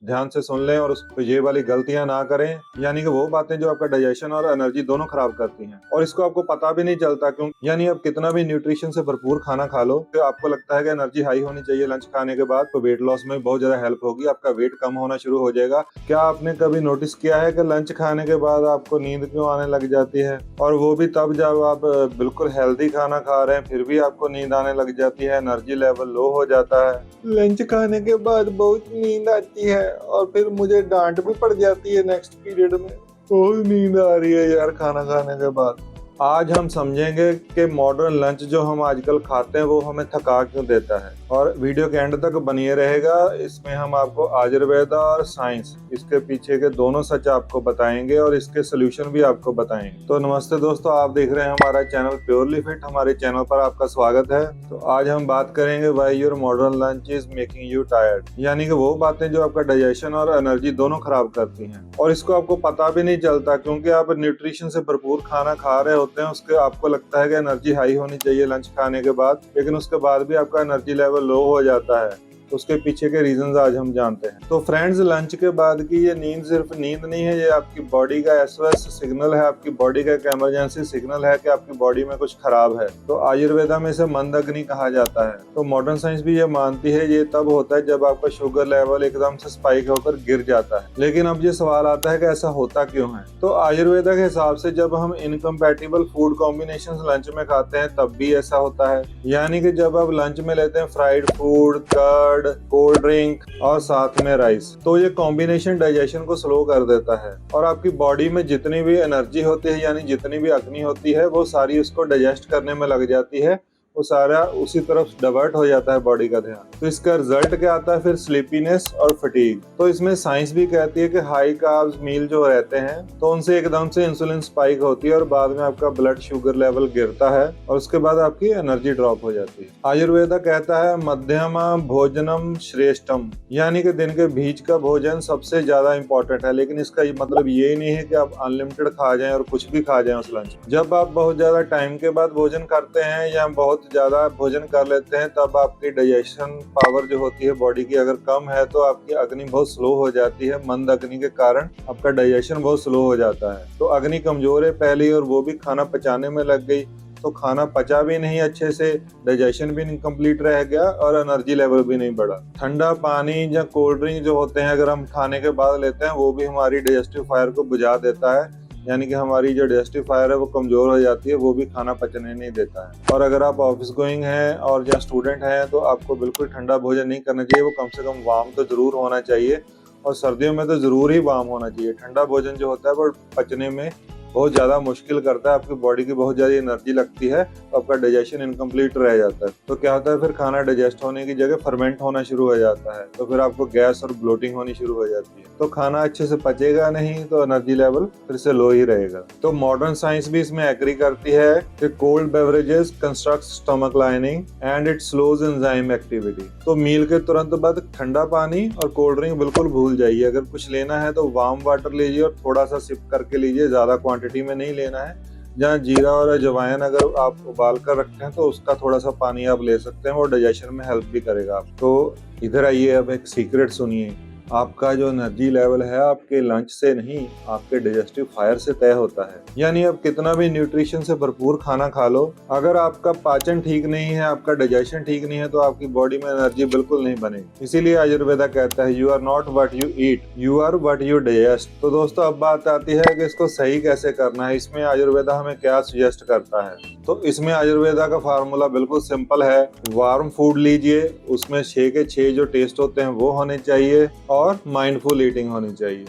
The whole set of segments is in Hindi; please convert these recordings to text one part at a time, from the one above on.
ध्यान से सुन लें और तो ये वाली गलतियां ना करें, यानी कि वो बातें जो आपका डाइजेशन और एनर्जी दोनों खराब करती हैं और इसको आपको पता भी नहीं चलता। क्यों? यानी आप कितना भी न्यूट्रिशन से भरपूर खाना खा लो तो आपको लगता है कि एनर्जी हाई होनी चाहिए लंच खाने के बाद, तो वेट लॉस में बहुत ज्यादा हेल्प होगी, आपका वेट कम होना शुरू हो जाएगा। क्या आपने कभी नोटिस किया है कि लंच खाने के बाद आपको नींद क्यों आने लग जाती है? और वो भी तब जब आप बिल्कुल हेल्दी खाना खा रहे हैं फिर भी आपको नींद आने लग जाती है, एनर्जी लेवल लो हो जाता है। लंच खाने के बाद बहुत नींद आती है और फिर मुझे डांट भी पड़ जाती है नेक्स्ट पीरियड में, बहुत नींद आ रही है यार खाना खाने के बाद। आज हम समझेंगे कि मॉडर्न लंच जो हम आजकल खाते हैं वो हमें थका क्यों देता है, और वीडियो के एंड तक बनिए रहेगा। इसमें हम आपको आयुर्वेदा और साइंस, इसके पीछे के दोनों सच आपको बताएंगे और इसके सोल्यूशन भी आपको बताएंगे। तो नमस्ते दोस्तों, आप देख रहे हैं हमारा चैनल प्योरली फिट। हमारे चैनल पर आपका स्वागत है। तो आज हम बात करेंगे why your modern lunch is making you tired, यानी कि वो बातें जो आपका डाइजेशन और एनर्जी दोनों खराब करती हैं और इसको आपको पता भी नहीं चलता, क्योंकि आप न्यूट्रिशन से भरपूर खाना खा रहे होते हैं। उसके आपको लगता है कि एनर्जी हाई होनी चाहिए लंच खाने के बाद, लेकिन उसके बाद भी आपका एनर्जी लेवल लो हो जाता है। तो उसके पीछे के रीजंस आज हम जानते हैं। तो फ्रेंड्स, लंच के बाद की ये नींद सिर्फ नींद नहीं है, ये आपकी बॉडी का एसओएस सिग्नल है, आपकी बॉडी का एक इमरजेंसी सिग्नल है कि आपकी बॉडी में कुछ खराब है। तो आयुर्वेदा में इसे मंद अग्नि कहा जाता है। तो मॉडर्न साइंस भी ये मानती है ये तब होता है जब आपका शुगर लेवल एकदम से स्पाइक होकर गिर जाता है। लेकिन अब ये सवाल आता है कि ऐसा होता क्यों है? तो आयुर्वेदा के हिसाब से जब हम इनकम्पैटिबल फूड कॉम्बिनेशन लंच में खाते हैं तब भी ऐसा होता है। यानी कि जब आप लंच में लेते हैं fried food, curd, cold drink और साथ में राइस, तो ये कॉम्बिनेशन डाइजेशन को स्लो कर देता है और आपकी बॉडी में जितनी भी एनर्जी होती है, यानी जितनी भी अग्नि होती है, वो सारी उसको डाइजेस्ट करने में लग जाती है। वो सारा उसी तरफ डाइवर्ट हो जाता है बॉडी का ध्यान। तो इसका रिजल्ट क्या आता है फिर? स्लीपीनेस और फटीग। तो इसमें साइंस भी कहती है कि हाई कार्ब्स मील जो रहते हैं तो उनसे एकदम से इंसुलिन स्पाइक होती है और बाद में आपका ब्लड शुगर लेवल गिरता है और उसके बाद आपकी एनर्जी ड्रॉप हो जाती है। आयुर्वेदा कहता है मध्यमा भोजनम श्रेष्ठम, यानी कि दिन के बीच का भोजन सबसे ज्यादा इंपॉर्टेंट है। लेकिन इसका मतलब ये नहीं है कि आप अनलिमिटेड खा जाएं और कुछ भी खा जाएं उस लंच। जब आप बहुत ज्यादा टाइम के बाद भोजन करते हैं या बहुत ज्यादा भोजन कर लेते हैं तब आपकी डाइजेशन पावर जो होती है बॉडी की अगर कम है तो आपकी अग्नि बहुत स्लो हो जाती है। मंद अग्नि के कारण आपका डाइजेशन बहुत स्लो हो जाता है। तो अग्नि कमजोर है पहले और वो भी खाना पचाने में लग गई, तो खाना पचा भी नहीं अच्छे से, डाइजेशन भी इनकम्प्लीट रह गया और एनर्जी लेवल भी नहीं बढ़ा। ठंडा पानी या कोल्ड ड्रिंक जो होते हैं अगर हम खाने के बाद लेते हैं वो भी हमारी डाइजेस्टिव फायर को बुझा देता है, यानी कि हमारी जो डाइजेस्टिव फायर है वो कमजोर हो जाती है, वो भी खाना पचने नहीं देता है। और अगर आप ऑफिस गोइंग हैं और या स्टूडेंट हैं तो आपको बिल्कुल ठंडा भोजन नहीं करना चाहिए, वो कम से कम वार्म तो जरूर होना चाहिए और सर्दियों में तो जरूर ही वार्म होना चाहिए। ठंडा भोजन जो होता है वो पचने में बहुत ज्यादा मुश्किल करता है, आपकी बॉडी की बहुत ज्यादा एनर्जी लगती है तो आपका डाइजेशन इनकम्प्लीट रह जाता है। तो क्या होता है फिर खाना डाइजेस्ट होने की जगह फर्मेंट होना शुरू हो जाता है, तो फिर आपको गैस और ब्लोटिंग होनी शुरू हो जाती है। तो खाना अच्छे से पचेगा नहीं तो एनर्जी लेवल फिर से लो ही रहेगा। तो मॉडर्न साइंस भी इसमें एग्री करती है कि cold beverages construct stomach lining and it slows enzyme activity. तो मील के तुरंत बाद ठंडा पानी और कोल्ड ड्रिंक बिल्कुल भूल जाइए। अगर कुछ लेना है तो वार्म वाटर लीजिए और थोड़ा सा सिप करके लीजिए, ज्यादा क्वांटिटी में नहीं लेना है। जहाँ जीरा और अजवाइन अगर आप उबाल कर रखते हैं तो उसका थोड़ा सा पानी आप ले सकते हैं, वो डाइजेशन में हेल्प भी करेगा आप। तो इधर आइए, अब एक सीक्रेट सुनिए। आपका जो एनर्जी लेवल है आपके लंच से नहीं, आपके डाइजेस्टिव फायर से तय होता है। यानी आप कितना भी न्यूट्रिशन से भरपूर खाना खा लो, अगर आपका पाचन ठीक नहीं है, आपका डाइजेशन ठीक नहीं है तो आपकी बॉडी में एनर्जी बिल्कुल नहीं बनेगी। इसीलिए आयुर्वेदा कहता है you are not what you eat, you are what you digest. तो दोस्तों अब बात आती है कि इसको सही कैसे करना है। इसमें आयुर्वेदा हमें क्या सजेस्ट करता है? तो इसमें आयुर्वेदा का फार्मूला बिल्कुल सिंपल है। वार्म फूड लीजिए, उसमें 6 के 6 जो टेस्ट होते हैं वो होने चाहिए और माइंडफुल ईटिंग होनी चाहिए।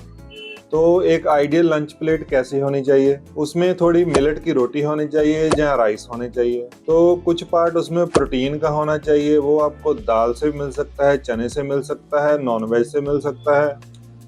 तो एक आइडियल लंच प्लेट कैसी होनी चाहिए? उसमें थोड़ी मिलेट की रोटी होनी चाहिए या राइस होने चाहिए। तो कुछ पार्ट उसमें प्रोटीन का होना चाहिए, वो आपको दाल से मिल सकता है, चने से मिल सकता है, नॉनवेज से मिल सकता है।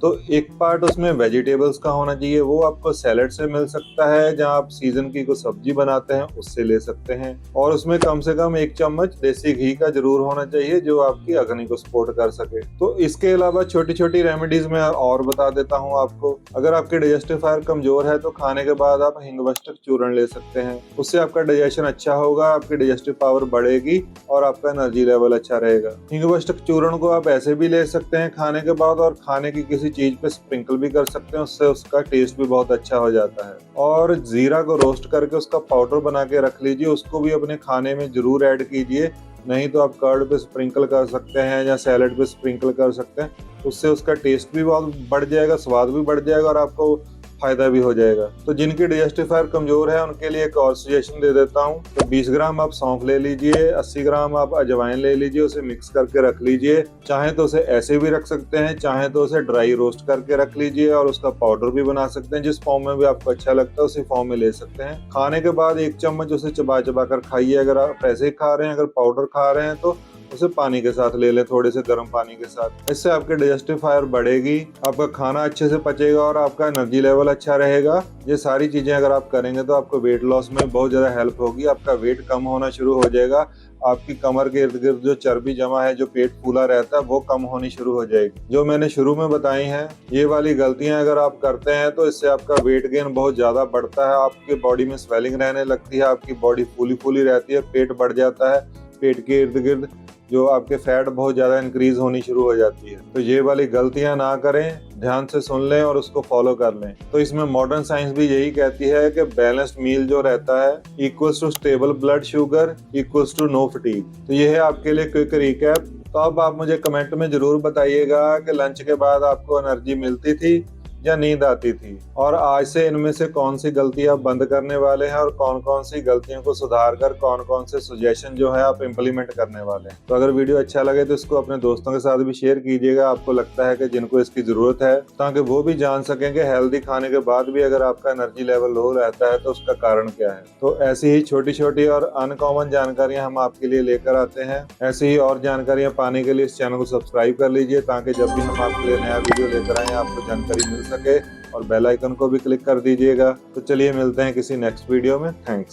तो एक पार्ट उसमें वेजिटेबल्स का होना चाहिए, वो आपको सैलेड से मिल सकता है, जहां आप सीजन की कोई सब्जी बनाते हैं उससे ले सकते हैं। और उसमें कम से कम 1 चम्मच देसी घी का जरूर होना चाहिए जो आपकी अग्नि को सपोर्ट कर सके। तो इसके अलावा छोटी छोटी रेमेडीज मैं और बता देता हूँ आपको। अगर आपके डाइजेस्टिव फायर कमजोर है तो खाने के बाद आप हिंगवष्टक चूर्ण ले सकते हैं, उससे आपका डाइजेशन अच्छा होगा, आपकी डाइजेस्टिव पावर बढ़ेगी और आपका एनर्जी लेवल अच्छा रहेगा। हिंगवष्टक चूर्ण को आप ऐसे भी ले सकते हैं खाने के बाद, और खाने की किसी चीज पे स्प्रिंकल भी कर सकते हैं, उससे उसका टेस्ट भी बहुत अच्छा हो जाता है। और जीरा को रोस्ट करके उसका पाउडर बना के रख लीजिए, उसको भी अपने खाने में जरूर ऐड कीजिए। नहीं तो आप कर्ड पे स्प्रिंकल कर सकते हैं या सैलेड पे स्प्रिंकल कर सकते हैं, उससे उसका टेस्ट भी बहुत बढ़ जाएगा, स्वाद भी बढ़ जाएगा और आपको फायदा भी हो जाएगा। तो जिनकी डाइजेस्टिव फायर कमजोर है उनके लिए एक और सजेशन दे देता हूँ। तो 20 ग्राम आप सौंफ ले लीजिए, 80 ग्राम आप अजवाइन ले लीजिए, उसे मिक्स करके रख लीजिए। चाहे तो उसे ऐसे भी रख सकते हैं, चाहे तो उसे ड्राई रोस्ट करके रख लीजिए और उसका पाउडर भी बना सकते हैं। जिस फॉर्म में भी आपको अच्छा लगता है उसी फॉर्म में ले सकते हैं। खाने के बाद 1 चम्मच उसे चबा चबा कर खाइए। अगर आप ऐसे ही खा रहे हैं, अगर पाउडर खा रहे हैं तो उसे पानी के साथ ले लें, थोड़े से गर्म पानी के साथ। इससे आपके डाइजेस्टिव फायर बढ़ेगी, आपका खाना अच्छे से पचेगा और आपका एनर्जी लेवल अच्छा रहेगा। ये सारी चीजें अगर आप करेंगे तो आपको वेट लॉस में बहुत ज्यादा हेल्प होगी, आपका वेट कम होना शुरू हो जाएगा, आपकी कमर के इर्द गिर्द जो चर्बी जमा है, जो पेट फूला रहता है, वो कम होनी शुरू हो जाएगी। जो मैंने शुरू में बताई हैं ये वाली गलतियां अगर आप करते हैं तो इससे आपका वेट गेन बहुत ज्यादा बढ़ता है, आपकी बॉडी में स्वेलिंग रहने लगती है, आपकी बॉडी फूली फूली रहती है, पेट बढ़ जाता है, पेट के इर्द गिर्द जो आपके फैट बहुत ज्यादा इंक्रीज होनी शुरू हो जाती है। तो ये वाली गलतियां ना करें, ध्यान से सुन लें और उसको फॉलो कर लें। तो इसमें मॉडर्न साइंस भी यही कहती है कि बैलेंस्ड मील जो रहता है equals to stable blood sugar equals to no fatigue. तो ये है आपके लिए क्विक रिकैप। तो अब आप मुझे कमेंट में जरूर बताइएगा कि लंच के बाद आपको एनर्जी मिलती थी या नींद आती थी, और आज से इनमें से कौन सी गलती आप बंद करने वाले हैं और कौन कौन सी गलतियों को सुधार कर कौन कौन से सजेशन जो है आप इम्प्लीमेंट करने वाले हैं। तो अगर वीडियो अच्छा लगे तो इसको अपने दोस्तों के साथ भी शेयर कीजिएगा, आपको लगता है कि जिनको इसकी जरूरत है, ताकि वो भी जान सकें कि हेल्दी खाने के बाद भी अगर आपका एनर्जी लेवल लो रहता है तो उसका कारण क्या है। तो ऐसी ही छोटी छोटी और अनकॉमन जानकारियां हम आपके लिए लेकर आते हैं। ऐसी ही और जानकारियां पाने के लिए इस चैनल को सब्सक्राइब कर लीजिए, ताकि जब भी हम आपके लिए नया वीडियो लेकर आए आपको जानकारी मिल सके, और बेल आइकन को भी क्लिक कर दीजिएगा। तो चलिए मिलते हैं किसी नेक्स्ट वीडियो में। थैंक्स।